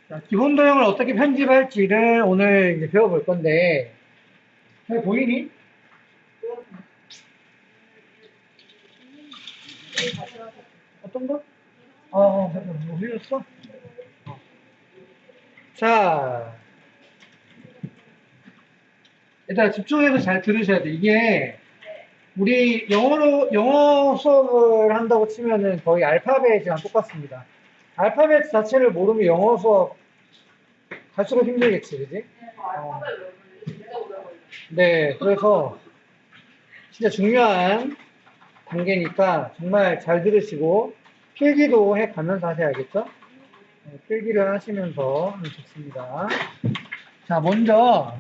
자, 기본 도형을 어떻게 편집할지를 오늘 이제 배워볼 건데, 잘 보이니? 어떤 거? 잠깐만, 뭐 흘렸어? 자, 일단 집중해서 잘 들으셔야 돼. 이게, 우리 영어 수업을 한다고 치면은 거의 알파벳이랑 똑같습니다. 알파벳 자체를 모르면 영어 수업 갈수록 힘들겠지, 그지? 어, 네, 그래서 진짜 중요한 단계니까 정말 잘 들으시고 필기도 해 가면서 하셔야겠죠? 네, 필기를 하시면서 하면 좋습니다. 자, 먼저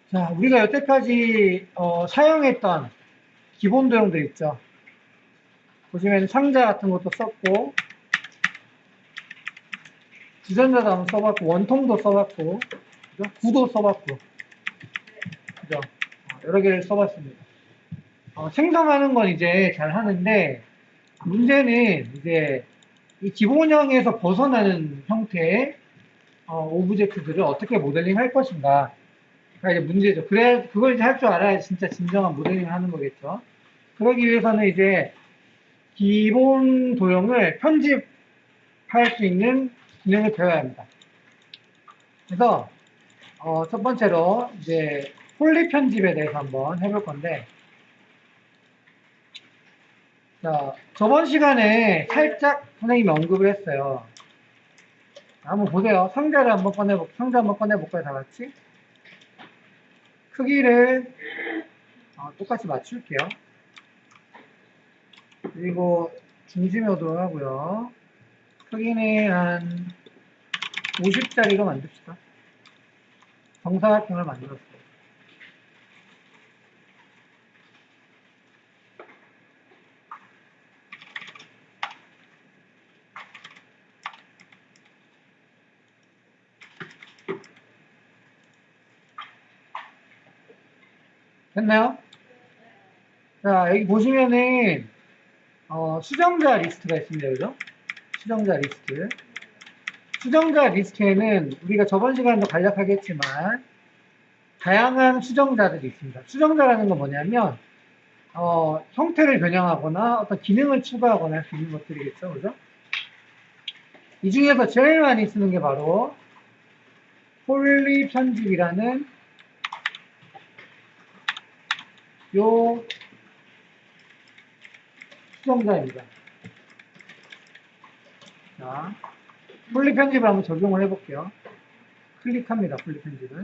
자, 우리가 여태까지 사용했던 기본 도형들 있죠. 보시면 상자 같은 것도 썼고 주전자도 한번 써봤고 원통도 써봤고 그죠? 구도 써봤고 그죠? 여러 개를 써봤습니다. 생성하는 건 이제 잘 하는데 문제는 이제 이 기본형에서 벗어나는 형태의 오브젝트들을 어떻게 모델링 할 것인가. 가 이제 문제죠. 그래, 그걸 이제 할 줄 알아야 진짜 진정한 모델링을 하는 거겠죠. 그러기 위해서는 이제 기본 도형을 편집할 수 있는 기능을 배워야 합니다. 그래서, 첫 번째로 이제 폴리 편집에 대해서 한번 해볼 건데, 자, 저번 시간에 살짝 선생님이 언급을 했어요. 한번 보세요. 상자 한번 꺼내볼까요, 다 같이? 크기를 똑같이 맞출게요. 그리고 중심으로 하고요. 크기는 한 50짜리로 만듭시다. 정사각형을 만들었어요. 됐나요? 자, 여기 보시면은 수정자 리스트가 있습니다. 그죠? 수정자 리스트. 수정자 리스트에는 우리가 저번 시간에도 간략하게 했지만 다양한 수정자들이 있습니다. 수정자라는 건 뭐냐면 형태를 변형하거나 어떤 기능을 추가하거나 할 수 있는 것들이겠죠. 그죠? 이 중에서 제일 많이 쓰는 게 바로 폴리 편집이라는 요 수정자입니다. 자, 폴리 편집을 한번 적용을 해볼게요. 클릭합니다. 폴리 편집을.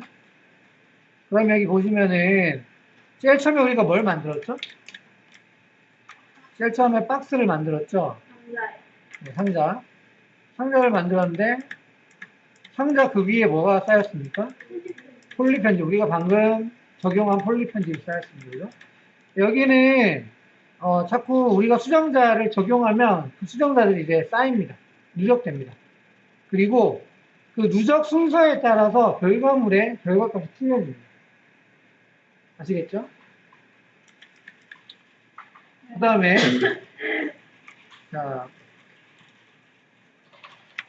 그럼 여기 보시면은 제일 처음에 우리가 뭘 만들었죠? 제일 처음에 박스를 만들었죠? 네, 상자. 상자를 만들었는데 상자 그 위에 뭐가 쌓였습니까? 폴리 편집. 우리가 방금 적용한 폴리 편집이 쌓였습니다. 그죠? 여기는 자꾸 우리가 수정자를 적용하면 그 수정자들이 이제 쌓입니다. 누적됩니다. 그리고 그 누적 순서에 따라서 결과물의 결과값이 틀려집니다. 아시겠죠? 그 다음에 자,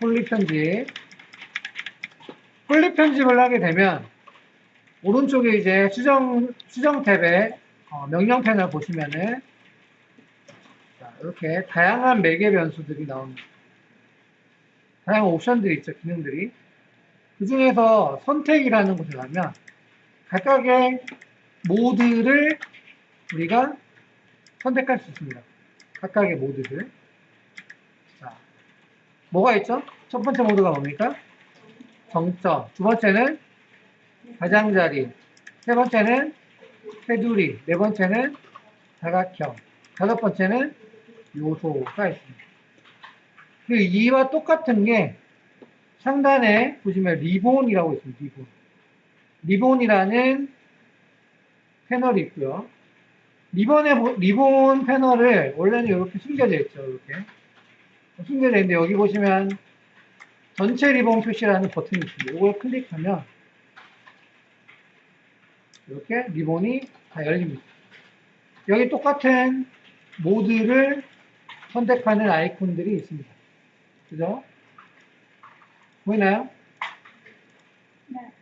폴리 편집. 폴리 편집을 하게 되면 오른쪽에 이제 수정 탭에 명령 패널 보시면은 자, 이렇게 다양한 매개 변수들이 나옵니다. 다양한 옵션들이 있죠, 기능들이. 그 중에서 선택이라는 곳에 가면 각각의 모드를 우리가 선택할 수 있습니다. 각각의 모드들. 자, 뭐가 있죠? 첫 번째 모드가 뭡니까? 정점. 두 번째는 가장자리. 세 번째는 테두리. 네 번째는 사각형. 다섯 번째는 요소가 있습니다. 그리고 이와 똑같은 게 상단에 보시면 리본이라고 있습니다. 리본. 리본이라는 패널이 있고요. 리본 패널을 원래는 이렇게 숨겨져 있죠. 이렇게 숨겨져 있는데 여기 보시면 전체 리본 표시라는 버튼이 있습니다. 이걸 클릭하면 이렇게 리본이 다 열립니다. 여기 똑같은 모드를 선택하는 아이콘들이 있습니다. 그죠? 보이나요? 네.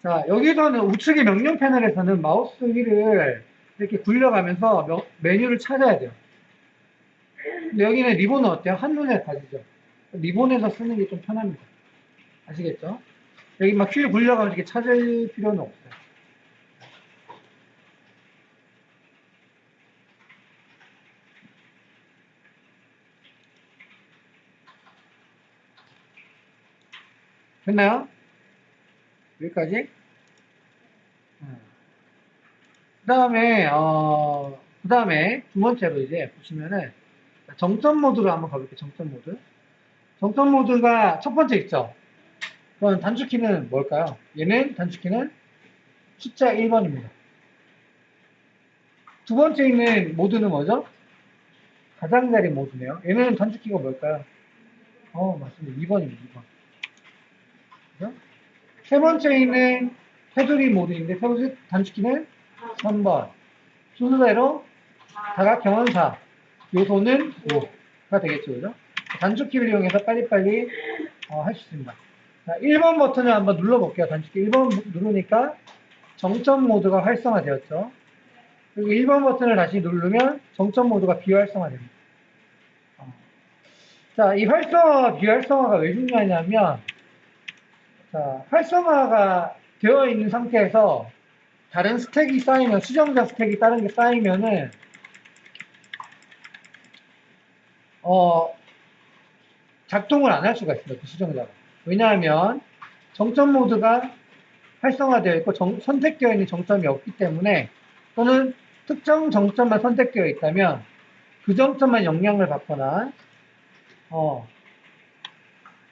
자, 여기서는 우측의 명령 패널에서는 마우스 휠을 이렇게 굴려가면서 메뉴를 찾아야 돼요. 근데 여기는 리본은 어때요? 한눈에 가지죠. 리본에서 쓰는 게 좀 편합니다. 아시겠죠? 여기 막 휠 굴려가면서 이렇게 찾을 필요는 없어요. 됐나요? 여기까지? 그 다음에 두 번째로 이제 보시면은 정점 모드로 한번 가볼게요. 정점 모드. 정점 모드가 첫 번째 있죠? 그럼 단축키는 뭘까요? 얘는 단축키는 숫자 1번입니다. 두 번째 있는 모드는 뭐죠? 가장자리 모드네요. 얘는 단축키가 뭘까요? 맞습니다. 2번입니다. 2번. 그죠? 세 번째 있는 테두리 모드인데 단축키는 3번. 순서대로 다각형은 4. 요소는 5가 되겠죠. 그죠? 단축키를 이용해서 빨리빨리 할 수 있습니다. 자, 1번 버튼을 한번 눌러볼게요. 단축키 1번 누르니까 정점 모드가 활성화되었죠. 그리고 1번 버튼을 다시 누르면 정점 모드가 비활성화됩니다. 자, 이 비활성화가 왜 중요하냐면, 자, 활성화가 되어 있는 상태에서 다른 스택이 쌓이면, 수정자 스택이 다른 게 쌓이면은, 작동을 안 할 수가 있습니다. 그 수정자가. 왜냐하면, 정점 모드가 활성화되어 있고, 선택되어 있는 정점이 없기 때문에, 또는 특정 정점만 선택되어 있다면, 그 정점만 영향을 받거나,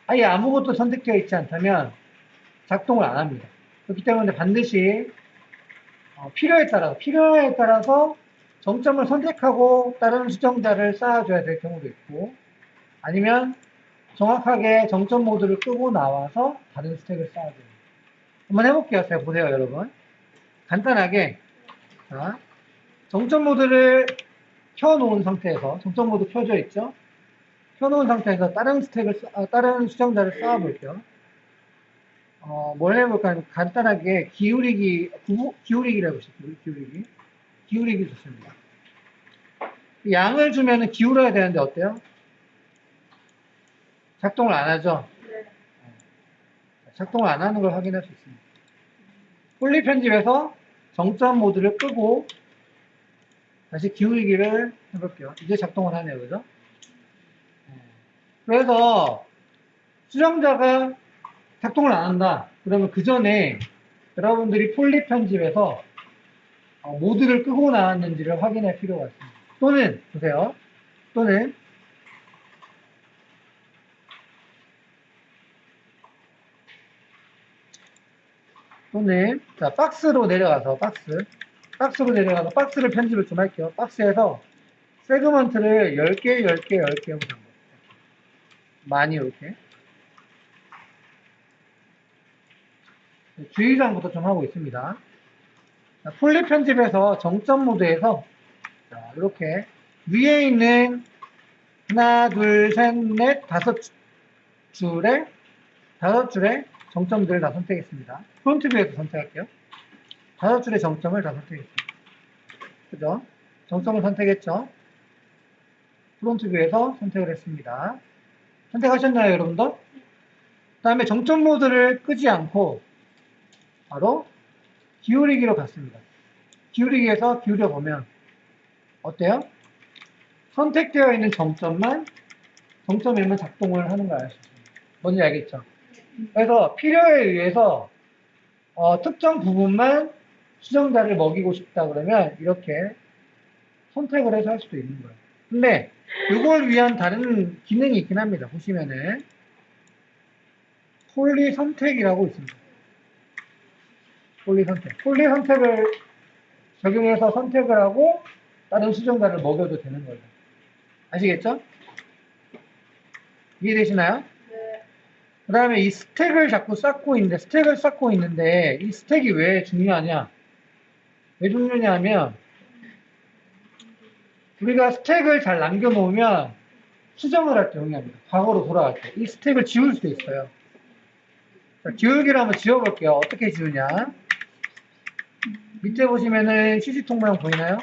아예 아무것도 선택되어 있지 않다면, 작동을 안 합니다. 그렇기 때문에 반드시 필요에 따라서 정점을 선택하고 다른 수정자를 쌓아줘야 될 경우도 있고, 아니면 정확하게 정점 모드를 끄고 나와서 다른 스택을 쌓아줘요. 한번 해볼게요. 자, 보세요, 여러분. 간단하게, 자, 정점 모드를 켜놓은 상태에서, 정점 모드 켜져 있죠? 켜놓은 상태에서 다른 수정자를 쌓아볼게요. 뭘 해볼까요? 간단하게 기울이기를 해보시죠. 기울이기 좋습니다. 양을 주면은 기울어야 되는데 어때요? 작동을 안 하죠? 네. 작동을 안 하는 걸 확인할 수 있습니다. 폴리 편집에서 정점 모드를 끄고 다시 기울이기를 해볼게요. 이제 작동을 하네요. 그죠? 그래서 수정자가 작동을 안 한다. 그러면 그 전에 여러분들이 폴리 편집에서 모드를 끄고 나왔는지를 확인할 필요가 있습니다. 또는 보세요. 또는 자, 박스로 내려가서 박스로 내려가서 박스를 편집을 좀 할게요. 박스에서 세그먼트를 10개 해보자. 많이 이렇게. 주의사항부터 좀 하고 있습니다. 자, 폴리 편집에서 정점 모드에서 자, 이렇게 위에 있는 하나, 둘, 셋, 넷, 다섯 줄에 정점들을 다 선택했습니다. 프론트 뷰에서 선택할게요. 5줄의 정점을 다 선택했습니다. 그죠? 정점을 선택했죠? 프론트 뷰에서 선택을 했습니다. 선택하셨나요, 여러분들? 그 다음에 정점 모드를 끄지 않고 바로 기울이기로 갔습니다. 기울이기에서 기울여보면 어때요? 선택되어 있는 정점에만 작동을 하는 걸 알 수 있습니다. 뭔지 알겠죠? 그래서 필요에 의해서 특정 부분만 수정자를 먹이고 싶다 그러면 이렇게 선택을 해서 할 수도 있는 거예요. 근데 이걸 위한 다른 기능이 있긴 합니다. 보시면은 폴리 선택이라고 있습니다. 폴리 선택을 적용해서 선택을 하고 다른 수정자를 먹여도 되는 거예요. 아시겠죠? 이해되시나요? 네. 그 다음에 이 스택을 쌓고 있는데 이 스택이 왜 중요하냐? 왜 중요하냐면 우리가 스택을 잘 남겨놓으면 수정을 할 때 용이합니다. 과거로 돌아갈 때. 이 스택을 지울 수도 있어요. 자, 지우기를 한번 지워볼게요. 어떻게 지우냐. 밑에 보시면은 휴지통 모양 보이나요?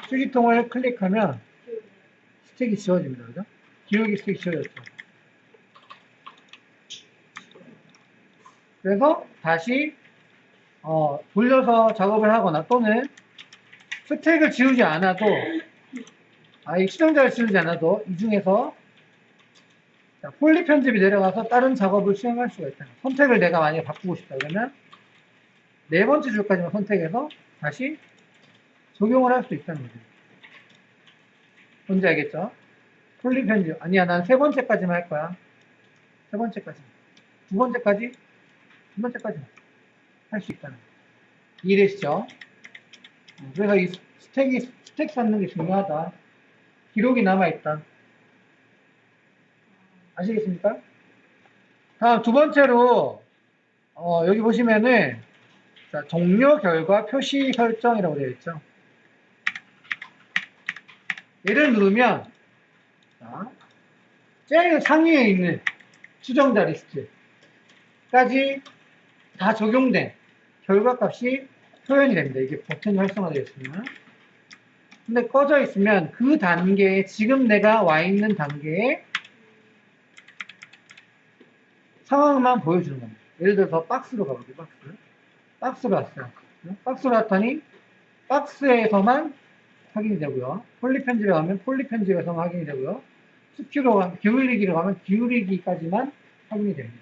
휴지통을 클릭하면 스택이 지워집니다. 그죠? 기울기 스택이 지워졌죠. 그래서 다시 돌려서 작업을 하거나 또는 스택을 지우지 않아도 이 수정자를 지우지 않아도 이 중에서 폴리 편집이 내려가서 다른 작업을 수행할 수가 있다. 선택을 내가 만약에 바꾸고 싶다 그러면 네 번째 줄까지만 선택해서 다시 적용을 할 수 있다는 거죠. 뭔지 알겠죠? 폴리 편집 아니야 난 세 번째까지만 할 거야. 세 번째까지 두 번째까지 두 번째까지 할 수 있다는 거죠. 이해되시죠? 그래서 이 스택 쌓는 게 중요하다. 기록이 남아있다. 아시겠습니까? 다음 두 번째로 여기 보시면은 자, 종료 결과 표시 설정이라고 되어 있죠. 얘를 누르면 자, 제일 상위에 있는 수정자 리스트까지 다 적용된 결과값이 표현이 됩니다. 이게 버튼이 활성화되어 있으면. 근데 꺼져 있으면 그 단계에 지금 내가 와 있는 단계에 상황만 보여주는 겁니다. 예를 들어서 박스로 가볼게요. 박스로 왔어요. 박스로 왔더니 박스에서만 확인이 되고요. 폴리 편집에 가면 폴리 편집에서만 확인이 되고요. 스큐로 가면 기울이기로 가면 기울이기까지만 확인이 됩니다.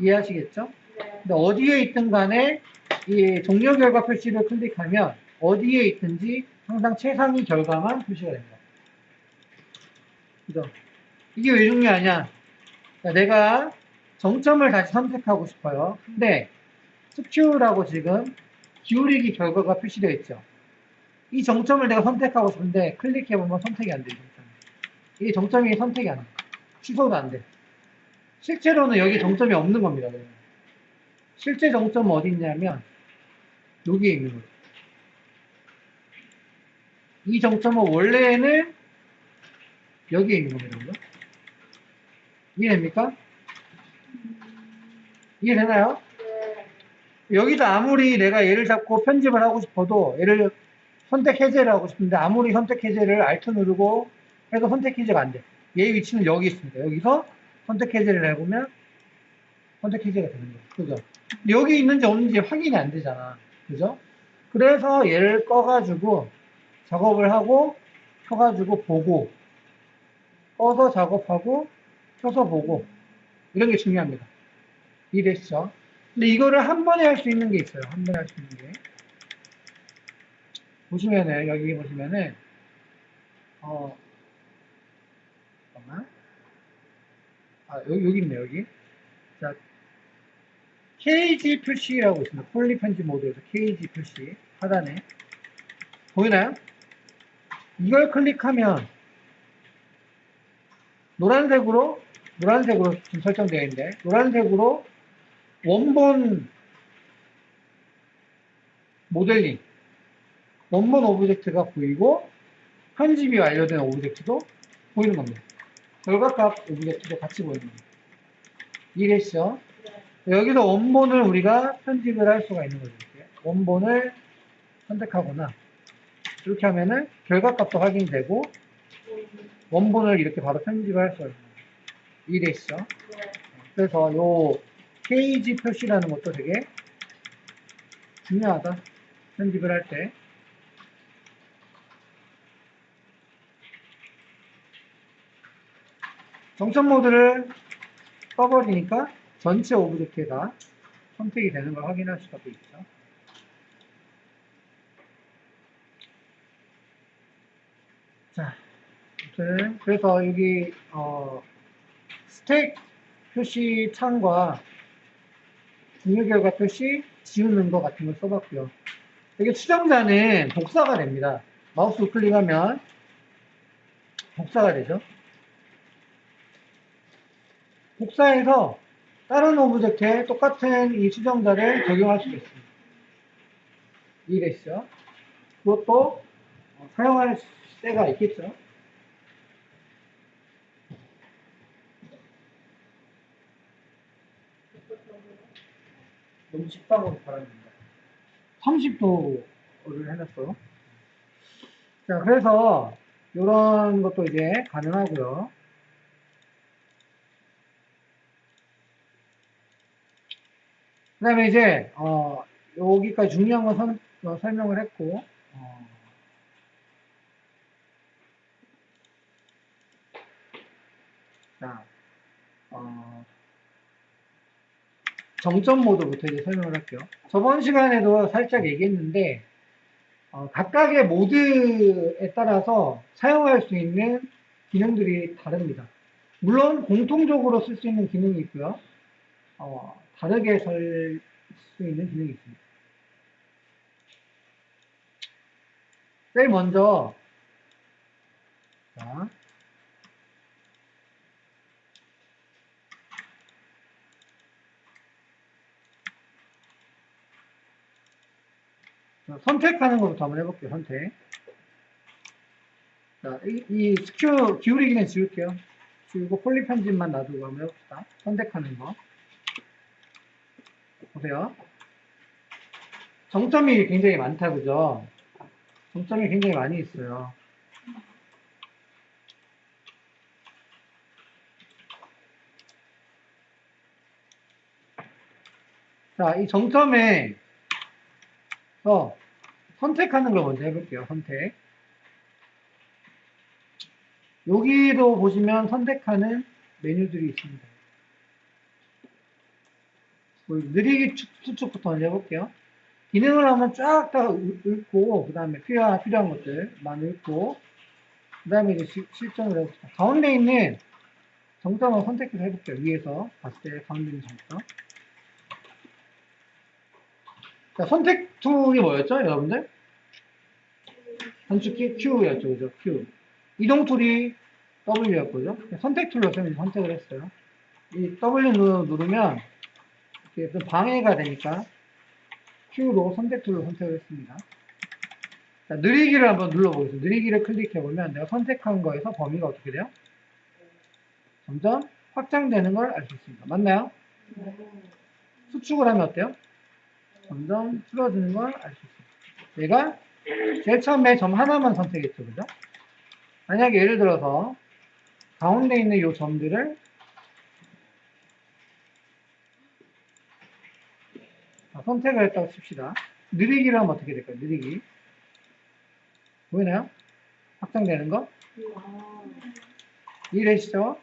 이해하시겠죠? 근데 어디에 있든 간에 이 종료 결과 표시를 클릭하면 어디에 있든지 항상 최상위 결과만 표시가 됩니다. 그죠? 이게 왜 중요하냐? 그러니까 내가 정점을 다시 선택하고 싶어요. 근데 스큐라고 지금 기울이기 결과가 표시되어 있죠. 이 정점을 내가 선택하고 싶은데 클릭해보면 선택이 안 돼요. 이 정점이 선택이 안 돼. 취소도 안 돼. 실제로는 여기 정점이 없는 겁니다. 실제 정점은 어디 있냐면 여기에 있는 거죠. 이 정점은 원래는 여기에 있는 겁니다. 그죠? 이해됩니까? 이해되나요? 여기도 아무리 내가 얘를 잡고 편집을 하고 싶어도 얘를 선택 해제를 하고 싶은데 아무리 선택 해제를 Alt 누르고 해도 선택 해제가 안 돼. 얘 위치는 여기 있습니다. 여기서 선택 해제를 해보면 선택 해제가 되는 거예요. 그죠? 여기 있는지 없는지 확인이 안 되잖아. 그죠? 그래서 얘를 꺼가지고 작업을 하고 켜가지고 보고 꺼서 작업하고 켜서 보고 이런 게 중요합니다. 이해되시죠? 근데 이거를 한 번에 할 수 있는 게 있어요. 한 번에 할 수 있는 게. 보시면은, 여기 보시면은, 잠깐만. 여기 있네, 여기. 자, KG 표시라고 있습니다. 폴리 편집 모드에서 KG 표시. 하단에. 보이나요? 이걸 클릭하면, 노란색으로 지금 설정되어 있는데, 노란색으로 원본 모델링, 원본 오브젝트가 보이고 편집이 완료된 오브젝트도 보이는 겁니다. 결과값 오브젝트도 같이 보이는 겁니다. 이해되시죠? 여기서 원본을 우리가 편집을 할 수가 있는 거죠. 이렇게. 원본을 선택하거나 이렇게 하면은 결과값도 확인되고 원본을 이렇게 바로 편집을 할 수가 있는 거죠. 이해되시죠? 그래서 요 KG 표시라는 것도 되게 중요하다. 편집을 할 때. 정점 모드를 꺼버리니까 전체 오브젝트가 선택이 되는 걸 확인할 수가 있죠. 자, 아무튼 그래서 여기 스택 표시 창과 종료 결과 표시 지우는 것 같은 걸 써봤고요. 여기 수정자는 복사가 됩니다. 마우스 우클릭하면 복사가 되죠. 복사해서 다른 오브젝트에 똑같은 이 수정자를 적용할 수도 있습니다. 이해되시죠? 그것도 사용할 때가 있겠죠. 너무 식당으로 바랍니다. 30도를 해놨어요. 자, 그래서 이런 것도 이제 가능하고요. 그 다음에 이제 여기까지 중요한 건 설명을 했고 자, 정점 모드부터 이제 설명을 할게요. 저번 시간에도 살짝 얘기했는데 각각의 모드에 따라서 사용할 수 있는 기능들이 다릅니다. 물론 공통적으로 쓸 수 있는 기능이 있고요. 다르게 쓸 수 있는 기능이 있습니다. 제일 먼저 자, 선택하는 것부터 한번 해볼게요. 선택. 자, 이 스큐 기울이기는 지울게요. 지우고 폴리 편집만 놔두고 한번 해봅시다. 선택하는 거. 보세요. 정점이 굉장히 많다, 그죠? 정점이 굉장히 많이 있어요. 자, 이 정점에서 선택하는 걸 먼저 해볼게요. 선택. 여기도 보시면 선택하는 메뉴들이 있습니다. 느리기 수축부터 먼저 해볼게요. 기능을 한번 쫙 다 읽고, 그 다음에 필요한 것들만 읽고, 그 다음에 이제 실전을 해봅시다. 가운데 있는 정점을 선택해서 해볼게요. 위에서 봤을 때 가운데 있는 정점. 자, 선택 툴이 뭐였죠, 여러분들? 단축키 Q였죠, 그죠? Q. 이동 툴이 W였고요. 선택 툴로 선택을 했어요. 이 W 누르면 이렇게 좀 방해가 되니까 Q로 선택 툴로 선택을 했습니다. 자, 느리기를 한번 눌러보겠습니다. 느리기를 클릭해보면 내가 선택한 거에서 범위가 어떻게 돼요? 점점 확장되는 걸 알 수 있습니다. 맞나요? 수축을 하면 어때요? 점점 줄어드는 걸 알 수 있습니다. 내가 제일 처음에 점 하나만 선택했죠, 그죠? 만약에 예를 들어서 가운데 있는 이 점들을 선택을 했다고 칩시다. 느리기를 하면 어떻게 될까요? 느리기. 보이나요? 확장되는 거? 이해되시죠?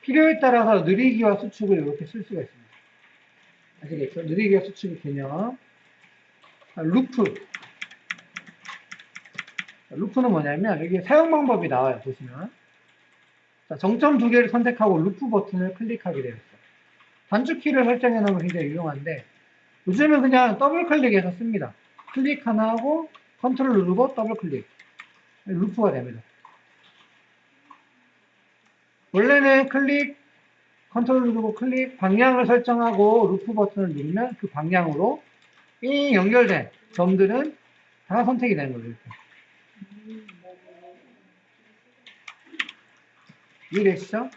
필요에 따라서 느리기와 수축을 이렇게 쓸 수가 있습니다. 아시겠죠? 느리기와 수축의 개념. 루프. 루프는 뭐냐면 여기 사용 방법이 나와요. 보시면. 자, 정점 두 개를 선택하고 루프 버튼을 클릭하게 되어 있어요. 단축키를 설정해 놓으면 굉장히 유용한데 요즘은 그냥 더블 클릭해서 씁니다. 클릭 하나 하고 컨트롤 누르고 더블 클릭. 루프가 됩니다. 원래는 클릭, 컨트롤 누르고 클릭, 방향을 설정하고 루프 버튼을 누르면 그 방향으로 이 연결된 점들은 다 선택이 되는 거죠. 이렇게. 이해되시죠?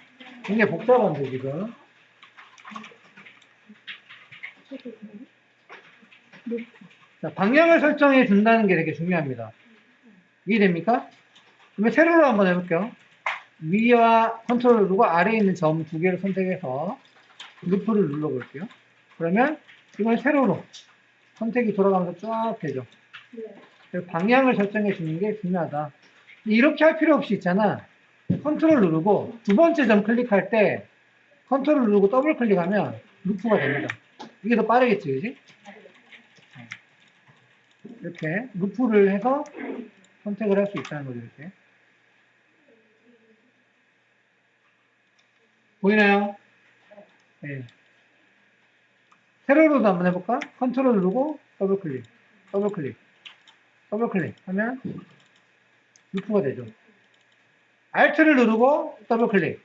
굉장히 복잡한데 지금. 자, 방향을 설정해 준다는 게 되게 중요합니다. 이해됩니까? 그러면 세로로 한번 해볼게요. 위와 컨트롤 누르고 아래에 있는 점 두 개를 선택해서 루프를 눌러볼게요. 그러면 이건 세로로 선택이 돌아가면서 쫙 되죠. 그래서 방향을 설정해 주는 게 중요하다. 이렇게 할 필요 없이 있잖아. 컨트롤 누르고 두 번째 점 클릭할 때 컨트롤 누르고 더블 클릭하면 루프가 됩니다. 이게 더 빠르겠지, 그지? 이렇게 루프를 해서 선택을 할 수 있다는 거죠, 이렇게. 보이나요? 네. 세로로도 한번 해볼까? 컨트롤 누르고 더블 클릭, 더블 클릭, 더블 클릭 하면 루프가 되죠. Alt를 누르고 더블 클릭,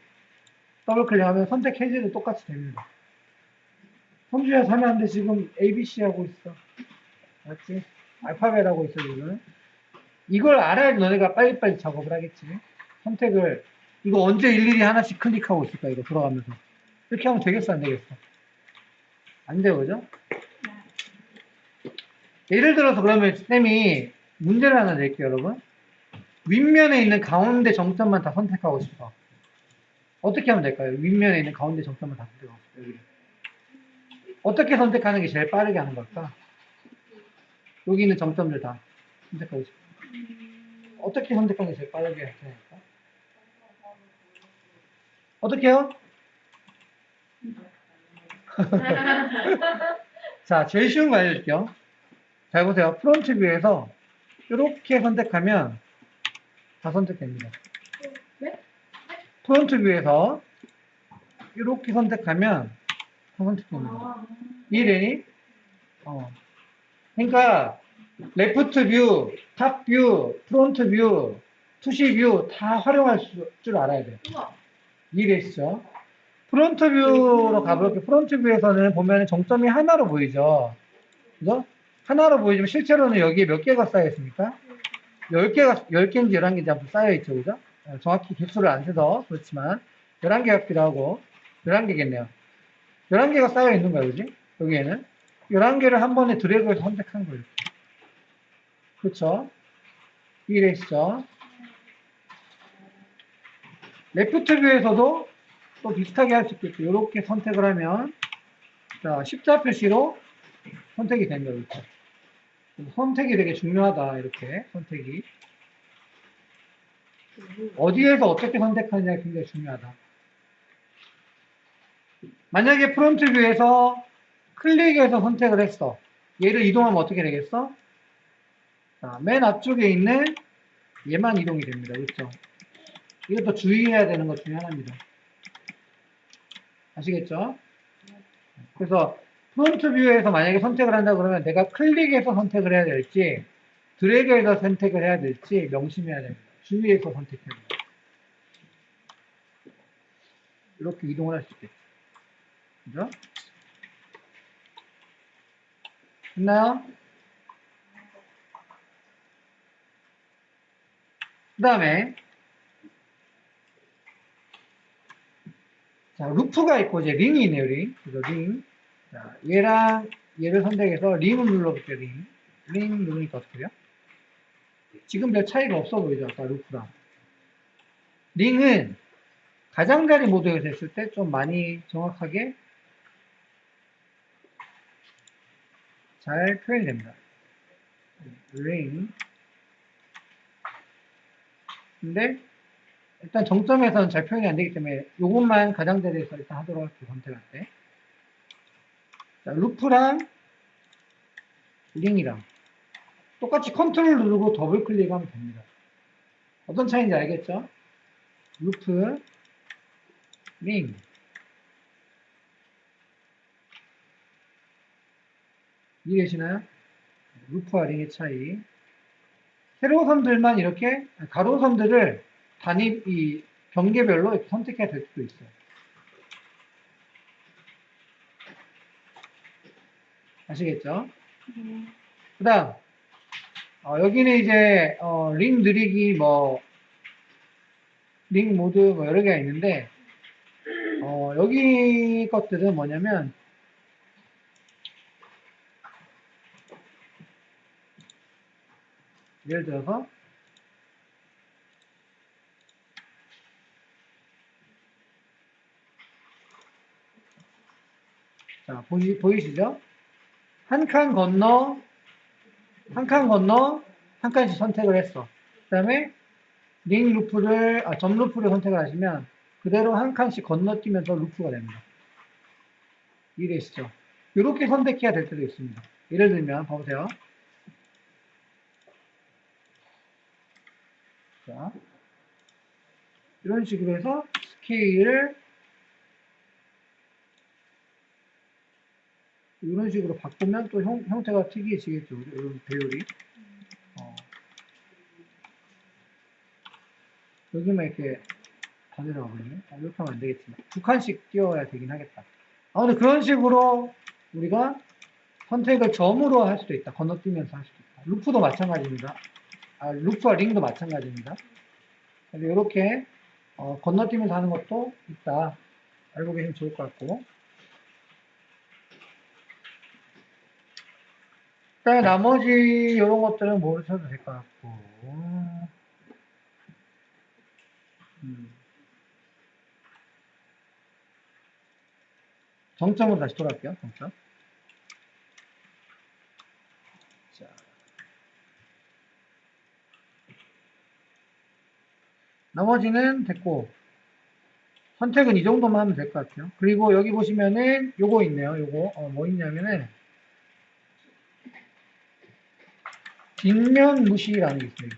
더블 클릭하면 선택 해제도 똑같이 됩니다. 성주야 사면 안 돼. 지금 ABC 하고 있어. 맞지? 알파벳하고 있어, 지금. 이걸 알아야지 너네가 빨리빨리 작업을 하겠지. 선택을, 이거 언제 일일이 하나씩 클릭하고 있을까, 이거 돌아가면서. 이렇게 하면 되겠어, 안 되겠어? 안 돼요, 그죠? 예를 들어서 그러면 쌤이 문제를 하나 낼게요, 여러분. 윗면에 있는 가운데 정점만 다 선택하고 싶어. 어떻게 하면 될까요? 윗면에 있는 가운데 정점만 다 선택하고 싶어, 여기. 어떻게 선택하는 게 제일 빠르게 하는 걸까? 여기 있는 점점들 다 선택하고 싶어. 어떻게 선택하는 게 제일 빠르게 할까? 어떻게 해요? 자, 제일 쉬운 거 알려줄게요. 잘 보세요. 프론트 뷰에서 이렇게 선택하면 다 선택됩니다. 네? 프론트 뷰에서 이렇게 선택하면 다 선택됩니다. 아, 이해되니? 그러니까 레프트 뷰, 탑 뷰, 프론트 뷰, 투시 뷰 다 활용할 줄 알아야 돼요. 우와. 이해되시죠? 프론트 뷰로 가볼게요. 프론트 뷰에서는 보면 정점이 하나로 보이죠? 그죠? 하나로 보이지만 실제로는 여기에 몇 개가 쌓여 있습니까? 10개가, 10개인지 11개인지 아무튼 쌓여 있죠. 그죠? 정확히 개수를 안 세서 그렇지만 11개 같기도 하고 11개겠네요. 11개가 쌓여 있는 거예요. 그지? 여기에는 11개를 한 번에 드래그해서 선택한 거예요. 그렇죠? 이해되시죠? 레프트 뷰에서도 또 비슷하게 할 수 있겠죠. 이렇게 선택을 하면 자, 십자 표시로 선택이 된 거예요. 이렇게. 선택이 되게 중요하다. 이렇게 선택이 어디에서 어떻게 선택하느냐가 굉장히 중요하다. 만약에 프론트 뷰에서 클릭해서 선택을 했어. 얘를 이동하면 어떻게 되겠어? 자, 맨 앞쪽에 있는 얘만 이동이 됩니다. 그렇죠? 이것도 주의해야 되는 것 중에 하나입니다. 아시겠죠? 그래서 프론트 뷰에서 만약에 선택을 한다 그러면 내가 클릭해서 선택을 해야 될지 드래그해서 선택을 해야 될지 명심해야 됩니다. 주의해서 선택해야 됩니다. 이렇게 이동을 할 수 있겠죠. 그죠? 됐나요? 그 다음에 자, 루프가 있고 이제 링이 있네요, 링. 그래서 링. 자, 얘랑 얘를 선택해서 링을 눌러볼게요, 링. 링 누르니까 어떻게 돼요? 지금 별 차이가 없어 보이죠, 아까 루프랑. 링은 가장자리 모드에서 했을 때 좀 많이 정확하게 잘 표현이 됩니다. 링. 근데 일단 정점에서는 잘 표현이 안 되기 때문에 이것만 가장자리에서 일단 하도록 할게요, 선택할 때. 자, 루프랑 링이랑 똑같이 컨트롤 누르고 더블 클릭하면 됩니다. 어떤 차이인지 알겠죠? 루프, 링. 이해되시나요? 루프와 링의 차이. 세로선들만 이렇게, 가로선들을 단위, 이 경계별로 이렇게 선택해야 될 수도 있어요. 아시겠죠? 그 다음, 여기는 이제, 링 느리기, 뭐, 링 모드, 뭐, 여러 개가 있는데, 여기 것들은 뭐냐면, 예를 들어서, 자, 보이시죠? 한 칸 건너, 한 칸 건너, 한 칸씩 선택을 했어. 그 다음에, 링 루프를, 점 루프를 선택을 하시면, 그대로 한 칸씩 건너뛰면서 루프가 됩니다. 이해되시죠? 이렇게 선택해야 될 때도 있습니다. 예를 들면, 봐보세요. 자, 이런 식으로 해서 스케일을 이런 식으로 바꾸면 또 형태가 특이해지겠죠. 이런 배열이. 여기만 이렇게 다 내려가거든요. 이렇게 하면 안 되겠지만. 두 칸씩 띄워야 되긴 하겠다. 아무튼 그런 식으로 우리가 선택을 점으로 할 수도 있다. 건너뛰면서 할 수도 있다. 루프도 마찬가지입니다. 루프와 링도 마찬가지입니다. 그래서 이렇게 건너뛰면서 하는 것도 있다. 알고 계시면 좋을 것 같고. 그다음에 나머지 이런 것들은 모르셔도 될 것 같고. 정점으로 다시 돌아갈게요. 정점. 자. 나머지는 됐고, 선택은 이 정도만 하면 될 것 같아요. 그리고 여기 보시면은 요거 있네요. 요거 뭐 있냐면은 뒷면 무시라는 게 있어요.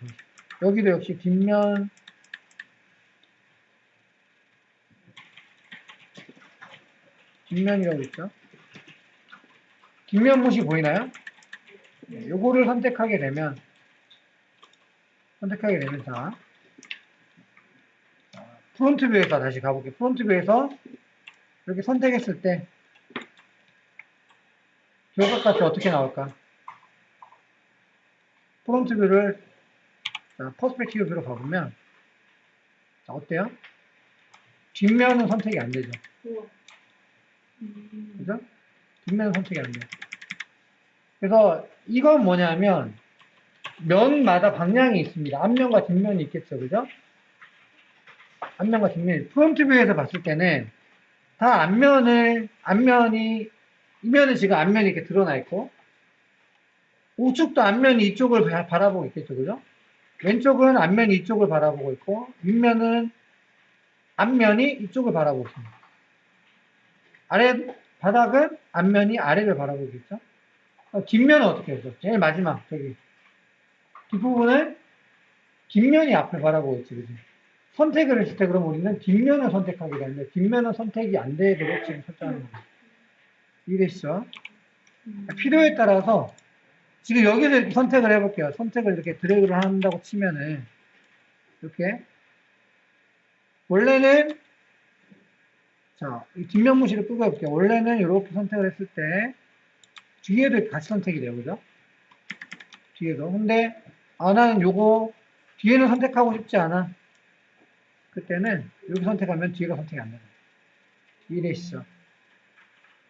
여기도 역시 뒷면이라고 있죠. 뒷면 무시 보이나요? 네, 요거를 선택하게 되면 자, 프론트 뷰에서 다시 가볼게요. 프론트 뷰에서 이렇게 선택했을 때 결과값이 어떻게 나올까? 프론트 뷰를 퍼스펙티브 뷰로 가보면 자, 어때요? 뒷면은 선택이 안 되죠. 그죠? 뒷면은 선택이 안 돼요. 그래서 이건 뭐냐면 면마다 방향이 있습니다. 앞면과 뒷면이 있겠죠. 그죠? 앞면과 뒷면. 프론트 뷰에서 봤을 때는 다 이면은 지금 앞면이 이렇게 드러나 있고, 우측도 앞면이 이쪽을 바라보고 있겠죠. 그죠? 왼쪽은 앞면이 이쪽을 바라보고 있고, 윗면은 앞면이 이쪽을 바라보고 있습니다. 바닥은 앞면이 아래를 바라보고 있죠. 뒷면은 어떻게 해서? 제일 마지막, 뒷부분은 뒷면이 앞을 바라보고 있지, 그지? 선택을 했을 때 그럼 우리는 뒷면을 선택하게 되는데, 뒷면은 선택이 안 되도록 지금 설정하는 겁니다. 이해되시죠? 필요에 따라서, 지금 여기서 이렇게 선택을 해볼게요. 선택을 이렇게 드래그를 한다고 치면은, 이렇게. 원래는, 자, 이 뒷면 무시를 끄고 해볼게요. 원래는 이렇게 선택을 했을 때, 뒤에도 같이 선택이 돼요. 그죠? 뒤에도. 근데, 나는 요거, 뒤에는 선택하고 싶지 않아. 그때는, 여기 선택하면 뒤에가 선택이 안 돼요. 이해되시죠?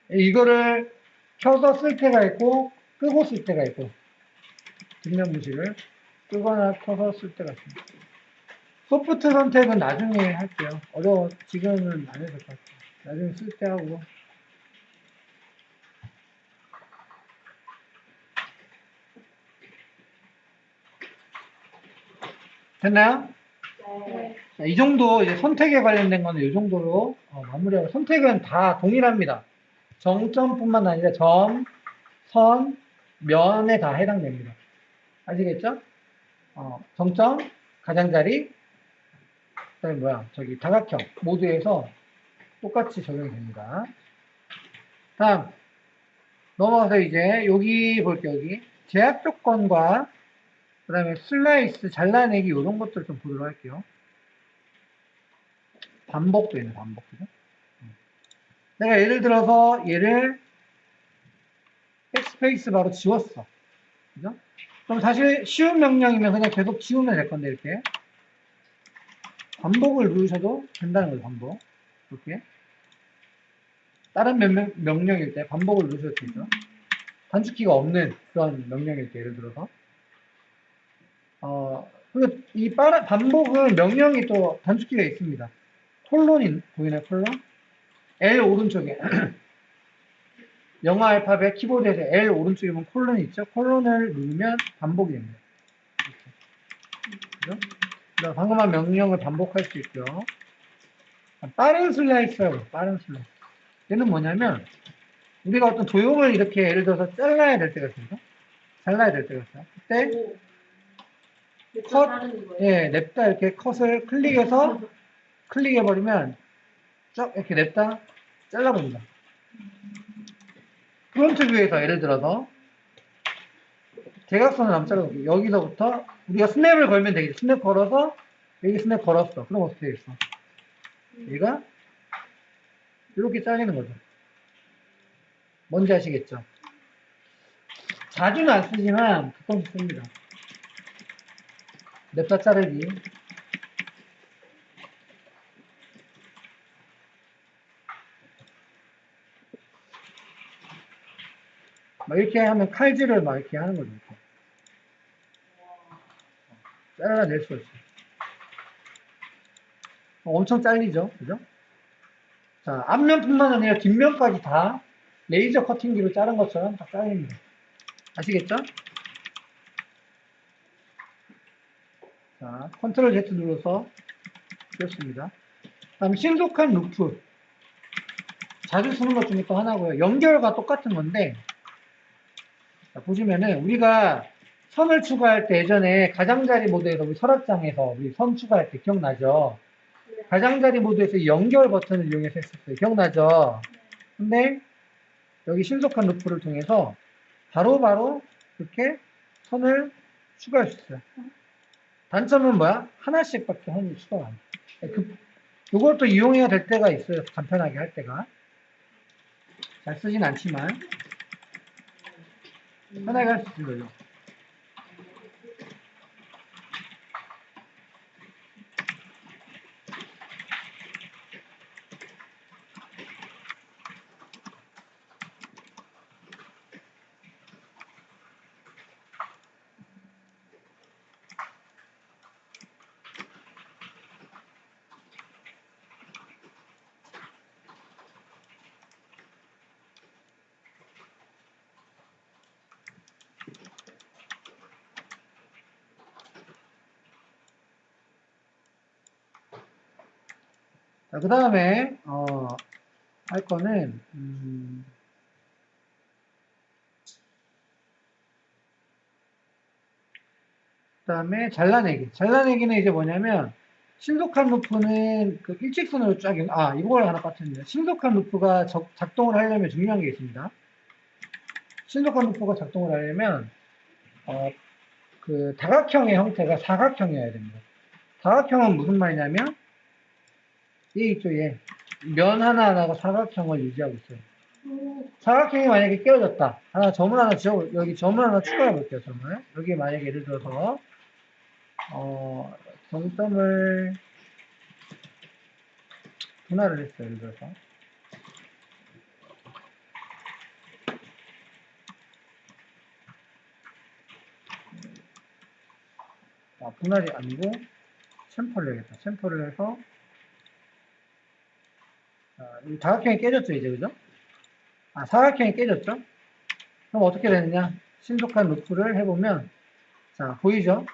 이거를 켜서 쓸 때가 있고, 끄고 쓸 때가 있고, 뒷면 무시를 끄거나 켜서 쓸 때가 있습니다. 소프트 선택은 나중에 할게요. 지금은 안 해도 될 것 같아요. 나중에 쓸 때 하고. 됐나요? 네. 자, 이 정도 이제 선택에 관련된 거는 이 정도로 마무리하고, 선택은 다 동일합니다. 정점뿐만 아니라 점, 선, 면에 다 해당됩니다. 아시겠죠? 정점, 가장자리, 그다음에 다각형 모두에서 똑같이 적용이 됩니다. 다음 넘어가서 이제 여기 볼게요. 여기 제약 조건과 그 다음에 슬라이스, 잘라내기 이런 것들 좀 보도록 할게요. 반복도 있네, 반복. 그죠? 내가 예를 들어서 얘를 백스페이스 바로 지웠어. 그죠? 그럼 사실 쉬운 명령이면 그냥 계속 지우면 될 건데 이렇게 반복을 누르셔도 된다는 거예요. 반복. 이렇게 다른 명령일 때 반복을 누르셔도 되죠. 단축키가 없는 그런 명령일 때 예를 들어서 그리고 이 반복은 명령이 또 단축키가 있습니다. 콜론이 보이나요? 콜론? L 오른쪽에 영어 알파벳 키보드에서 L 오른쪽에 보면 콜론이 있죠? 콜론을 누르면 반복이 됩니다. 그죠? 방금 한 명령을 반복할 수 있고요. 빠른 슬라이스라고 빠른 슬라이스. 얘는 뭐냐면 우리가 어떤 도형을 이렇게 예를 들어서 잘라야 될 때가 있습니다. 잘라야 될 때가 있어요. 그때 냅다 이렇게 컷을 클릭해버리면 쭉 이렇게 냅다 잘라버립니다. 프론트 뷰에서 예를 들어서 대각선을 한번 잘라볼게요. 여기서부터 우리가 스냅을 걸면 되겠죠. 스냅 걸어서 여기 스냅 걸었어. 그럼 어떻게 되겠어? 얘가 이렇게 잘리는 거죠. 뭔지 아시겠죠? 자주는 안 쓰지만 가끔씩 씁니다. 냅다 자르기. 막 이렇게 하면 칼질을 막 이렇게 하는 거죠. 이렇게. 잘라낼 수가 있어요. 엄청 잘리죠? 그죠? 자, 앞면뿐만 아니라 뒷면까지 다 레이저 커팅기로 자른 것처럼 다 잘립니다. 아시겠죠? 자, 컨트롤 Z 눌러서 띄웠습니다. 다음 신속한 루프. 자주 쓰는 것 중에 또 하나고요. 연결과 똑같은 건데, 자, 보시면은 우리가 선을 추가할 때 예전에 가장자리 모드에서 우리 서랍장에서 우리 선 추가할 때 기억나죠? 가장자리 모드에서 연결 버튼을 이용해서 했었어요. 기억나죠? 근데 여기 신속한 루프를 통해서 바로바로 이렇게 선을 추가할 수 있어요. 단점은 뭐야? 하나씩밖에 선이 추가가 안 돼. 이것도 이용해야 될 때가 있어요. 간편하게 할 때가. 잘 쓰진 않지만 편하게 할 수 있는 거죠. 자, 그 다음에 할 거는 그 다음에 잘라내기. 잘라내기는 이제 뭐냐면 신속한 루프는 그 일직선으로 쫙 이걸 하나 빠뜨립니다. 신속한 루프가 작동을 하려면 중요한 게 있습니다. 신속한 루프가 작동을 하려면 그 다각형의 형태가 사각형이어야 됩니다. 다각형은 무슨 말이냐면 얘 있죠, 얘. 면 하나하나가 사각형을 유지하고 있어요. 사각형이 만약에 깨어졌다. 점을 하나 지워, 여기 점을 하나 추가해 볼게요, 점을. 여기 만약에 예를 들어서, 점점을 분할을 했어요, 예를 들어서. 분할이 아니고, 챔퍼를 해야겠다. 챔퍼를 해서, 이 다각형이 깨졌죠, 이제, 그죠? 사각형이 깨졌죠? 그럼 어떻게 되느냐? 신속한 루프를 해보면, 자, 보이죠?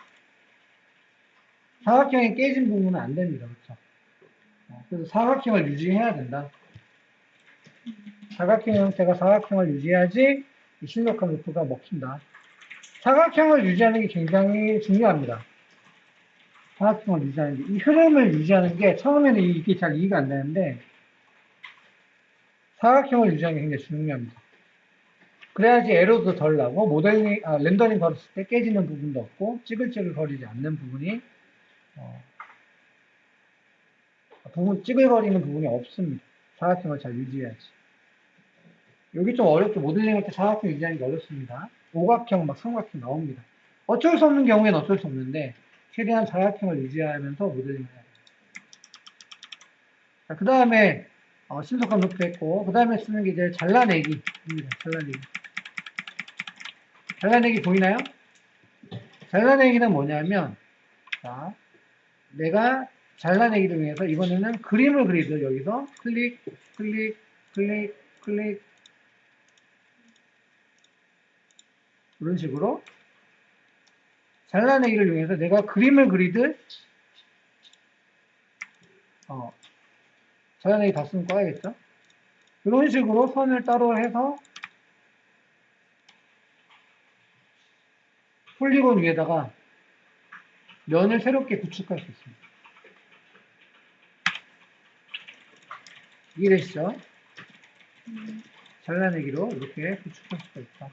사각형이 깨진 부분은 안 됩니다. 그렇죠? 그래서 사각형을 유지해야 된다. 사각형 형태가 사각형을 유지해야지 이 신속한 루프가 먹힌다. 사각형을 유지하는 게 굉장히 중요합니다. 사각형을 유지하는 게, 이 흐름을 유지하는 게 처음에는 이게 잘 이해가 안 되는데 사각형을 유지하는 게 굉장히 중요합니다. 그래야지 에러도 덜 나고 렌더링 걸었을 때 깨지는 부분도 없고 찌글찌글 거리지 않는 부분이 찌글거리는 부분이 없습니다. 사각형을 잘 유지해야지. 여기 좀 어렵죠. 모델링 할 때 사각형 유지하는 게 어렵습니다. 오각형, 삼각형 나옵니다. 어쩔 수 없는 경우에는 어쩔 수 없는데, 최대한 사각형을 유지하면서 모델링을 해야 돼요. 자, 그 다음에, 신속한 루프 했고, 그 다음에 쓰는 게 이제 잘라내기입니다. 잘라내기. 잘라내기 보이나요? 잘라내기는 뭐냐면, 자, 내가 잘라내기를 위해서 이번에는 그림을 그리죠. 여기서 클릭, 클릭, 클릭, 클릭, 이런 식으로 잘라내기를 위해서 내가 그림을 그리듯 잘라내기 다 쓰면 꺼야겠죠? 이런 식으로 선을 따로 해서 폴리곤 위에다가 면을 새롭게 구축할 수 있습니다. 이해되시죠? 잘라내기로 이렇게 구축할 수가 있다.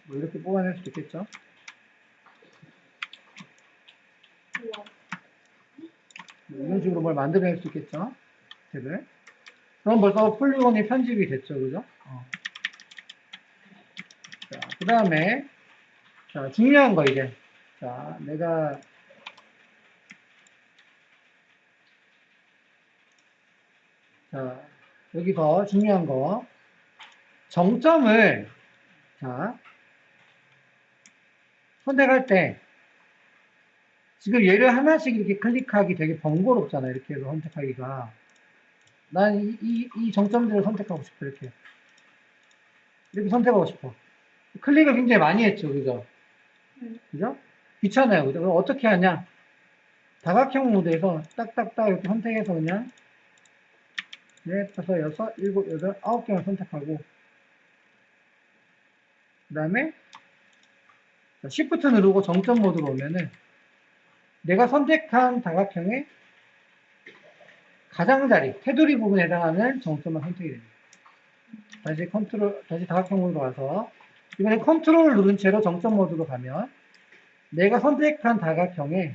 뭐 이렇게 뽑아낼 수도 있겠죠? 뭐 이런 식으로 뭘 만들어낼 수 있겠죠? 탭을. 그럼 벌써 폴리곤이 편집이 됐죠, 그죠? 자, 그 다음에, 자, 중요한 거 이제. 자, 내가, 자, 여기서 중요한 거. 정점을, 자, 선택할 때, 지금 얘를 하나씩 이렇게 클릭하기 되게 번거롭잖아요. 이렇게 해서 선택하기가. 난 이 정점들을 선택하고 싶어, 이렇게. 이렇게 선택하고 싶어. 클릭을 굉장히 많이 했죠, 그죠? 그죠? 귀찮아요, 그죠? 그럼 어떻게 하냐? 다각형 모드에서 딱딱딱 이렇게 선택해서 그냥, 넷, 다섯, 여섯, 일곱, 여덟, 아홉 개만 선택하고, 그 다음에, Shift 누르고 정점 모드로 오면은, 내가 선택한 다각형의 가장자리, 테두리 부분에 해당하는 정점만 선택이 됩니다. 다시 다각형 모드로 가서, 이번에 컨트롤을 누른 채로 정점 모드로 가면, 내가 선택한 다각형에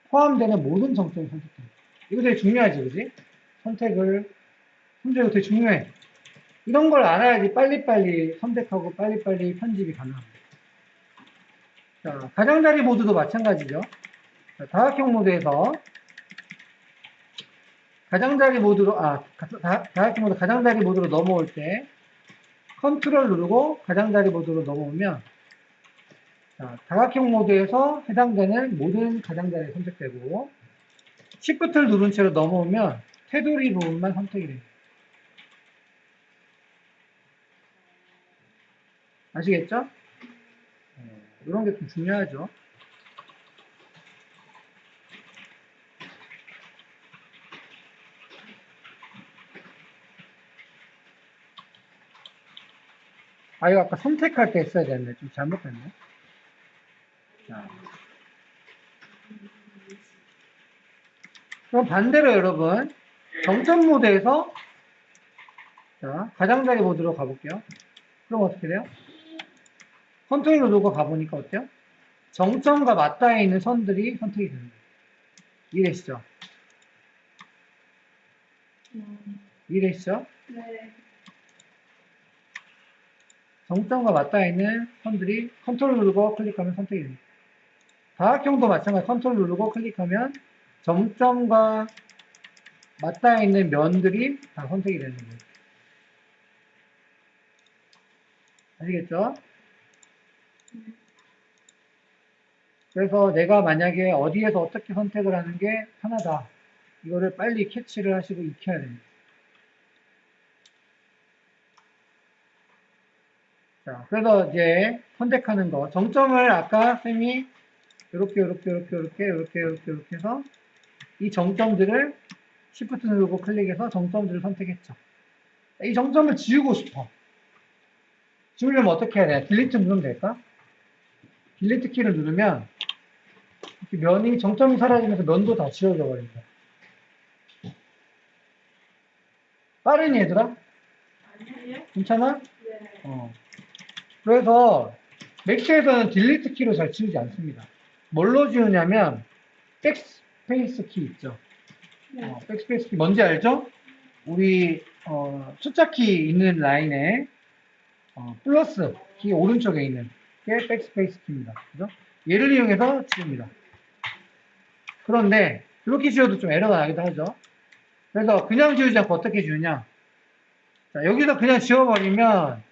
포함되는 모든 정점을 선택합니다. 이거 되게 중요하지, 그지? 선택이 되게 중요해. 이런 걸 알아야지 빨리빨리 선택하고 빨리빨리 편집이 가능합니다. 자, 가장자리 모드도 마찬가지죠. 자, 다각형 모드에서 다각형 모드 가장자리 모드로 넘어올 때 컨트롤 누르고 가장자리 모드로 넘어오면 자, 다각형 모드에서 해당되는 모든 가장자리 선택되고 Shift를 누른 채로 넘어오면 테두리 부분만 선택이 됩니다. 아시겠죠? 이런 게 좀 중요하죠. 이거 아까 선택할 때 했어야 되는데 좀 잘못했네. 자. 그럼 반대로 여러분 정점 모드에서 자, 가장자리 모드로 가볼게요. 그럼 어떻게 돼요? 컨트롤 누르고 가보니까 어때요? 정점과 맞닿아 있는 선들이 선택이 됩니다. 이해되시죠? 이해되시죠? 네. 정점과 맞닿아 있는 선들이 컨트롤 누르고 클릭하면 선택이 됩니다. 다각형도 마찬가지 컨트롤 누르고 클릭하면 정점과 맞닿아 있는 면들이 다 선택이 되는 거예요. 아시겠죠? 그래서 내가 만약에 어디에서 어떻게 선택을 하는 게 편하다. 이거를 빨리 캐치를 하시고 익혀야 됩니다. 자, 그래서 이제 선택하는 거. 정점을 아까 쌤이 이렇게 해서 이 정점들을 Shift 누르고 클릭해서 정점들을 선택했죠. 이 정점을 지우고 싶어. 지우려면 어떻게 해야 돼? 딜리트 누르면 될까? 딜리트 키를 누르면 면이 정점이 사라지면서 면도 다 지워져 버립니다. 빠르니 얘들아? 아니요? 괜찮아? 네. 그래서 맥시에서는 딜리트 키로 잘 지우지 않습니다. 뭘로 지우냐면 백스페이스 키 있죠. 네. 백스페이스 키 뭔지 알죠? 우리 숫자 키 있는 라인에 플러스 키 오른쪽에 있는 게 백스페이스 키입니다. 그죠? 얘를 이용해서 지웁니다. 그런데 이렇게 지워도 좀 에러가 나기도 하죠. 그래서 그냥 지우지 않고 어떻게 지우냐? 자, 여기서 그냥 지워버리면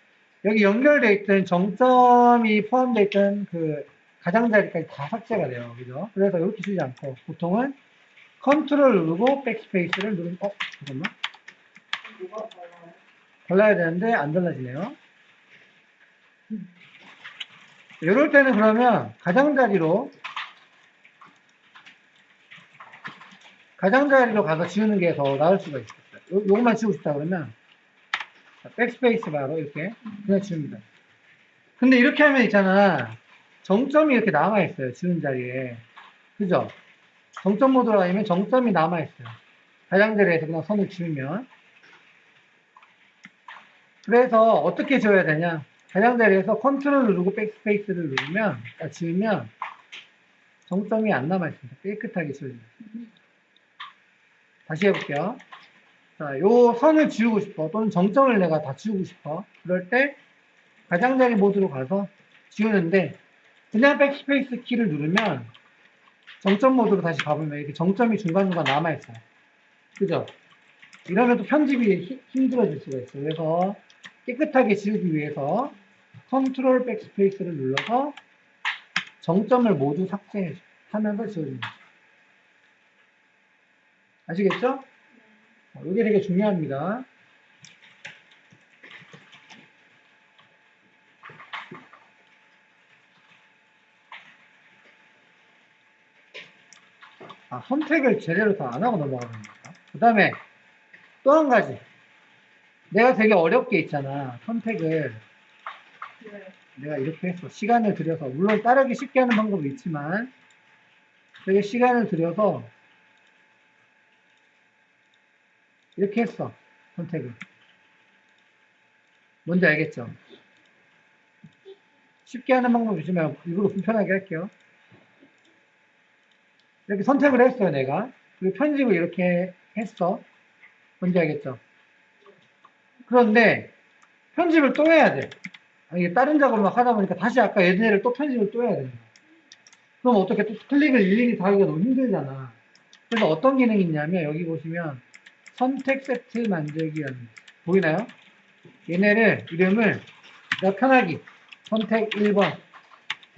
여기 연결되어 있던 정점이 포함되어 있던 그 가장자리까지 다 삭제가 돼요. 그죠? 그래서 이렇게 지우지 않고 보통은 컨트롤 누르고 백스페이스를 누르면 잠깐만. 뭐가 달라요? 달라야 되는데 안 달라지네요. 이럴 때는 그러면 가장자리로 가서 지우는 게 더 나을 수가 있어요. 요것만 지우고 싶다 그러면 백스페이스 바로 이렇게 그냥 지웁니다. 근데 이렇게 하면 있잖아. 정점이 이렇게 남아있어요. 지운 자리에. 그죠? 정점 모드로 아니면 정점이 남아있어요. 가장자리에서 그냥 선을 지우면. 그래서 어떻게 지워야 되냐? 가장자리에서 컨트롤 누르고 백스페이스를 누르면, 지우면 정점이 안 남아있습니다. 깨끗하게 지워집니다. 다시 해볼게요. 자, 요 선을 지우고 싶어. 또는 정점을 내가 다 지우고 싶어. 그럴 때 가장자리 모드로 가서 지우는데 그냥 백스페이스 키를 누르면 정점 모드로 다시 가보면 이렇게 정점이 중간중간 남아있어요. 그죠? 이러면 또 편집이 힘들어질 수가 있어요. 그래서 깨끗하게 지우기 위해서 컨트롤 백스페이스를 눌러서 정점을 모두 삭제하면서 지워줍니다. 아시겠죠? 이게 되게 중요합니다. 선택을 제대로 다 안 하고 넘어가는 거다. 그 다음에 또 한 가지. 내가 되게 어렵게 있잖아. 선택을 네. 내가 이렇게 했어. 시간을 들여서. 물론 따르기 쉽게 하는 방법이 있지만 되게 시간을 들여서 이렇게 했어. 선택을. 뭔지 알겠죠? 쉽게 하는 방법이 있으면 일부러 불편하게 할게요. 이렇게 선택을 했어요, 내가. 그리고 편집을 이렇게 했어. 뭔지 알겠죠? 그런데 편집을 또 해야 돼. 이게 다른 작업을 막 하다 보니까 다시 아까 얘네를 또 편집을 또 해야 돼. 그럼 어떻게 또 클릭을 일일이 다 하기가 너무 힘들잖아. 그래서 어떤 기능이 있냐면 여기 보시면 선택 세트 만들기라는 거 보이나요? 얘네를 이름을 내가 편하게 선택 1번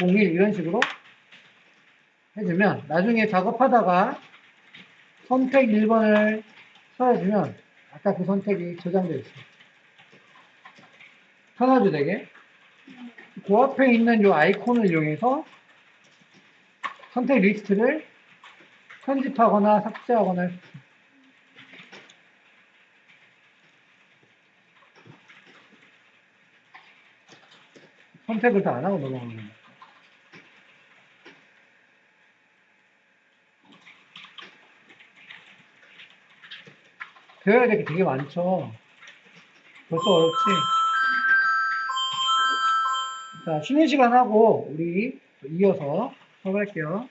01 이런 식으로 해주면 나중에 작업하다가 선택 1번을 써주면 아까 그 선택이 저장되어 있어요. 편하죠 되게? 그 앞에 있는 이 아이콘을 이용해서 선택 리스트를 편집하거나 삭제하거나 할 수 있어요. 선택을 다 안 하고 넘어가는 거예요. 배워야 될 게 되게 많죠. 벌써 어렵지? 자, 쉬는 시간 하고 우리 이어서 수업할게요.